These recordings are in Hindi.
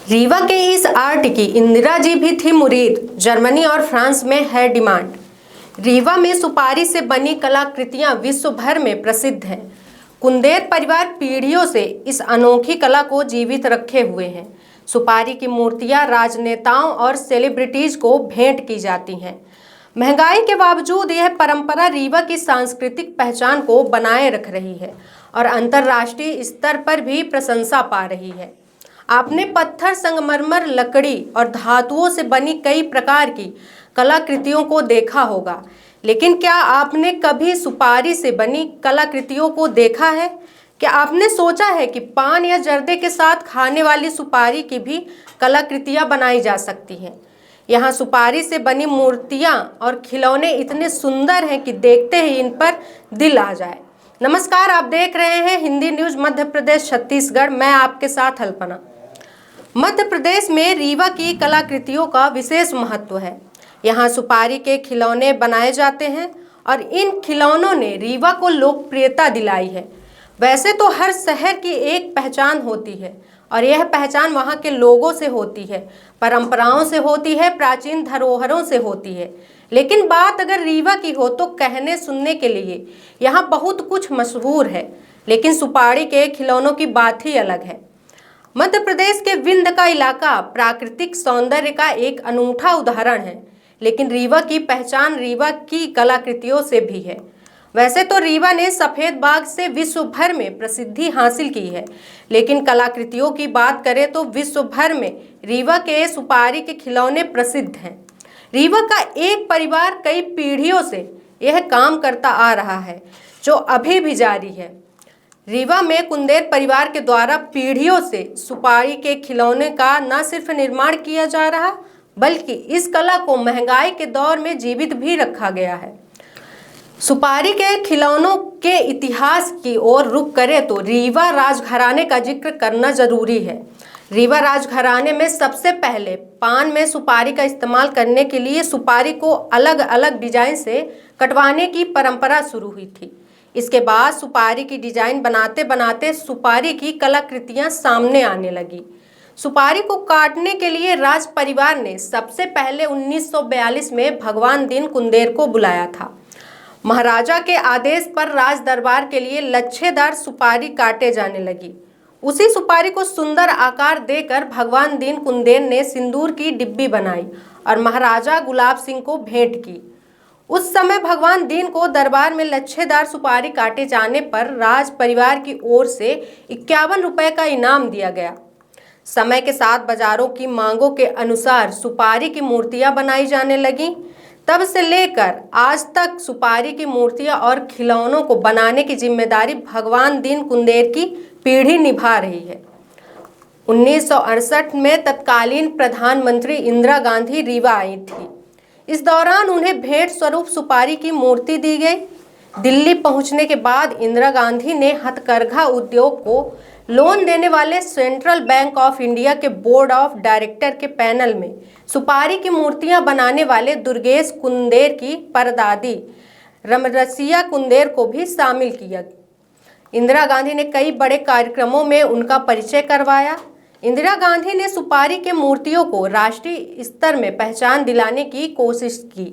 रीवा के इस आर्ट की इंदिरा जी भी थी मुरीद। जर्मनी और फ्रांस में है डिमांड। रीवा में सुपारी से बनी कलाकृतियां विश्व भर में प्रसिद्ध हैं। कुंदेर परिवार पीढ़ियों से इस अनोखी कला को जीवित रखे हुए हैं। सुपारी की मूर्तियां राजनेताओं और सेलिब्रिटीज को भेंट की जाती हैं। महंगाई के बावजूद यह परंपरा रीवा की सांस्कृतिक पहचान को बनाए रख रही है और अंतर्राष्ट्रीय स्तर पर भी प्रशंसा पा रही है। आपने पत्थर, संगमरमर, लकड़ी और धातुओं से बनी कई प्रकार की कलाकृतियों को देखा होगा, लेकिन क्या आपने कभी सुपारी से बनी कलाकृतियों को देखा है? क्या आपने सोचा है कि पान या जर्दे के साथ खाने वाली सुपारी की भी कलाकृतियां बनाई जा सकती हैं? यहाँ सुपारी से बनी मूर्तियां और खिलौने इतने सुंदर हैं कि देखते ही इन पर दिल आ जाए। नमस्कार, आप देख रहे हैं हिंदी न्यूज मध्य प्रदेश छत्तीसगढ़। मैं आपके साथ अल्पना। मध्य प्रदेश में रीवा की कलाकृतियों का विशेष महत्व है। यहाँ सुपारी के खिलौने बनाए जाते हैं और इन खिलौनों ने रीवा को लोकप्रियता दिलाई है। वैसे तो हर शहर की एक पहचान होती है और यह पहचान वहाँ के लोगों से होती है, परंपराओं से होती है, प्राचीन धरोहरों से होती है। लेकिन बात अगर रीवा की हो तो कहने सुनने के लिए यहाँ बहुत कुछ मशहूर है, लेकिन सुपारी के खिलौनों की बात ही अलग है। मध्य प्रदेश के विंध्य का इलाका प्राकृतिक सौंदर्य का एक अनूठा उदाहरण है, लेकिन रीवा की पहचान रीवा की कलाकृतियों से भी है। वैसे तो रीवा ने सफेद बाग से विश्व भर में प्रसिद्धि हासिल की है, लेकिन कलाकृतियों की बात करें तो विश्व भर में रीवा के सुपारी के खिलौने प्रसिद्ध हैं। रीवा का एक परिवार कई पीढ़ियों से यह काम करता आ रहा है, जो अभी भी जारी है। रीवा में कुंदेर परिवार के द्वारा पीढ़ियों से सुपारी के खिलौने का न सिर्फ निर्माण किया जा रहा, बल्कि इस कला को महंगाई के दौर में जीवित भी रखा गया है। सुपारी के खिलौनों के इतिहास की ओर रुख करें तो रीवा राजघराने का जिक्र करना जरूरी है। रीवा राजघराने में सबसे पहले पान में सुपारी का इस्तेमाल करने के लिए सुपारी को अलग अलग डिजाइन से कटवाने की परंपरा शुरू हुई थी। इसके बाद सुपारी की डिजाइन बनाते बनाते सुपारी की कलाकृतियां सामने आने लगी। सुपारी को काटने के लिए राज परिवार ने सबसे पहले 1942 में भगवान दीन कुंदेर को बुलाया था। महाराजा के आदेश पर राज दरबार के लिए लच्छेदार सुपारी काटे जाने लगी। उसी सुपारी को सुंदर आकार देकर भगवान दीन कुंदेर ने सिंदूर की डिब्बी बनाई और महाराजा गुलाब सिंह को भेंट की। उस समय भगवान दीन को दरबार में लच्छेदार सुपारी काटे जाने पर राज परिवार की ओर से 51 रुपए का इनाम दिया गया। समय के साथ बाजारों की मांगों के अनुसार सुपारी की मूर्तियां बनाई जाने लगीं। तब से लेकर आज तक सुपारी की मूर्तियां और खिलौनों को बनाने की जिम्मेदारी भगवान दीन कुंदेर की पीढ़ी निभा रही है। 1968 में तत्कालीन प्रधानमंत्री इंदिरा गांधी रीवा आई थी। इस दौरान उन्हें भेंट स्वरूप सुपारी की मूर्ति दी गई। दिल्ली पहुंचने के बाद इंदिरा गांधी ने हथकरघा उद्योग को लोन देने वाले सेंट्रल बैंक ऑफ इंडिया के बोर्ड ऑफ डायरेक्टर के पैनल में सुपारी की मूर्तियां बनाने वाले दुर्गेश कुंदेर की परदादी रमरसिया कुंदेर को भी शामिल किया। इंदिरा गांधी ने कई बड़े कार्यक्रमों में उनका परिचय करवाया। इंदिरा गांधी ने सुपारी के मूर्तियों को राष्ट्रीय स्तर में पहचान दिलाने की कोशिश की।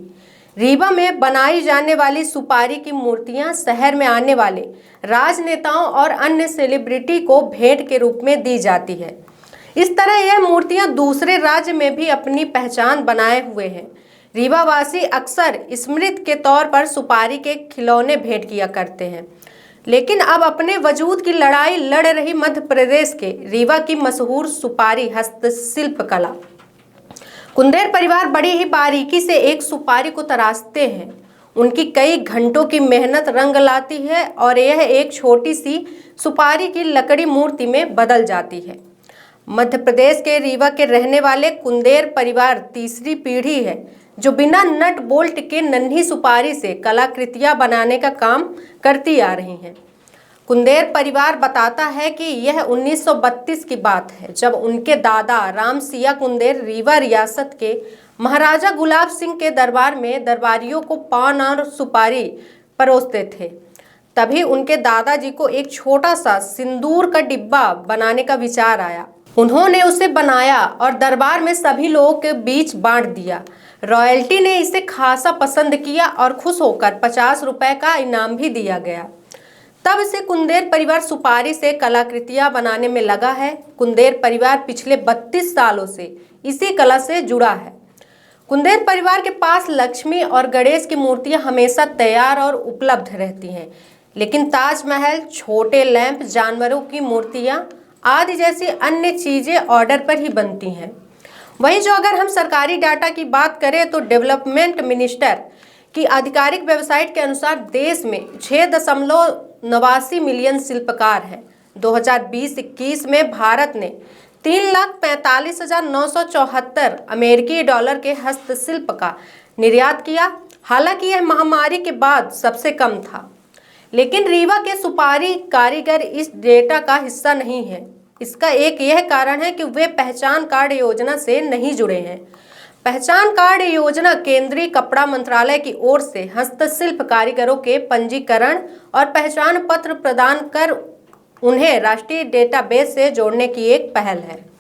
रीवा में बनाई जाने वाली सुपारी की मूर्तियां शहर में आने वाले राजनेताओं और अन्य सेलिब्रिटी को भेंट के रूप में दी जाती है। इस तरह यह मूर्तियां दूसरे राज्य में भी अपनी पहचान बनाए हुए हैं। रीवा वासी अक्सर स्मृति के तौर पर सुपारी के खिलौने भेंट किया करते हैं, लेकिन अब अपने वजूद की लड़ाई लड़ रही मध्य प्रदेश के रीवा की मशहूर सुपारी हस्तशिल्प कला। कुंदेर परिवार बड़ी ही बारीकी से एक सुपारी को तराशते हैं। उनकी कई घंटों की मेहनत रंग लाती है और यह एक छोटी सी सुपारी की लकड़ी मूर्ति में बदल जाती है। मध्य प्रदेश के रीवा के रहने वाले कुंदेर परिवार तीसरी पीढ़ी है, जो बिना नट बोल्ट के नन्ही सुपारी से कलाकृतियां बनाने का काम करती आ रही हैं। कुंदेर परिवार बताता है कि यह 1932 की बात है, जब उनके दादा रामसिया कुंदेर रीवा रियासत के महाराजा गुलाब सिंह के दरबार में दरबारियों को पान और सुपारी परोसते थे। तभी उनके दादाजी को एक छोटा सा सिंदूर का डिब्बा बनाने का विचार आया। उन्होंने उसे बनाया और दरबार में सभी लोगों के बीच बांट दिया। रॉयल्टी ने इसे खासा पसंद किया और खुश होकर 50 रुपए का इनाम भी दिया गया। तब से कुंदेर परिवार सुपारी से कलाकृतियां बनाने में लगा है। कुंदेर परिवार पिछले 32 सालों से इसी कला से जुड़ा है। कुंदेर परिवार के पास लक्ष्मी और गणेश की मूर्तियां हमेशा तैयार और उपलब्ध रहती हैं, लेकिन ताजमहल, छोटे लैंप, जानवरों की मूर्तियां आदि जैसी अन्य चीजें ऑर्डर पर ही बनती हैं। वहीं जो अगर हम सरकारी डाटा की बात करें तो डेवलपमेंट मिनिस्टर की आधिकारिक वेबसाइट के अनुसार देश में 6.89 मिलियन शिल्पकार हैं। 2020-21 में भारत ने 3,45,974 अमेरिकी डॉलर के हस्तशिल्प का निर्यात किया। हालांकि यह महामारी के बाद सबसे कम था, लेकिन रीवा के सुपारी कारीगर इस डेटा का हिस्सा नहीं है। इसका एक यह कारण है कि वे पहचान कार्ड योजना से नहीं जुड़े हैं। पहचान कार्ड योजना केंद्रीय कपड़ा मंत्रालय की ओर से हस्तशिल्प कारीगरों के पंजीकरण और पहचान पत्र प्रदान कर उन्हें राष्ट्रीय डेटाबेस से जोड़ने की एक पहल है।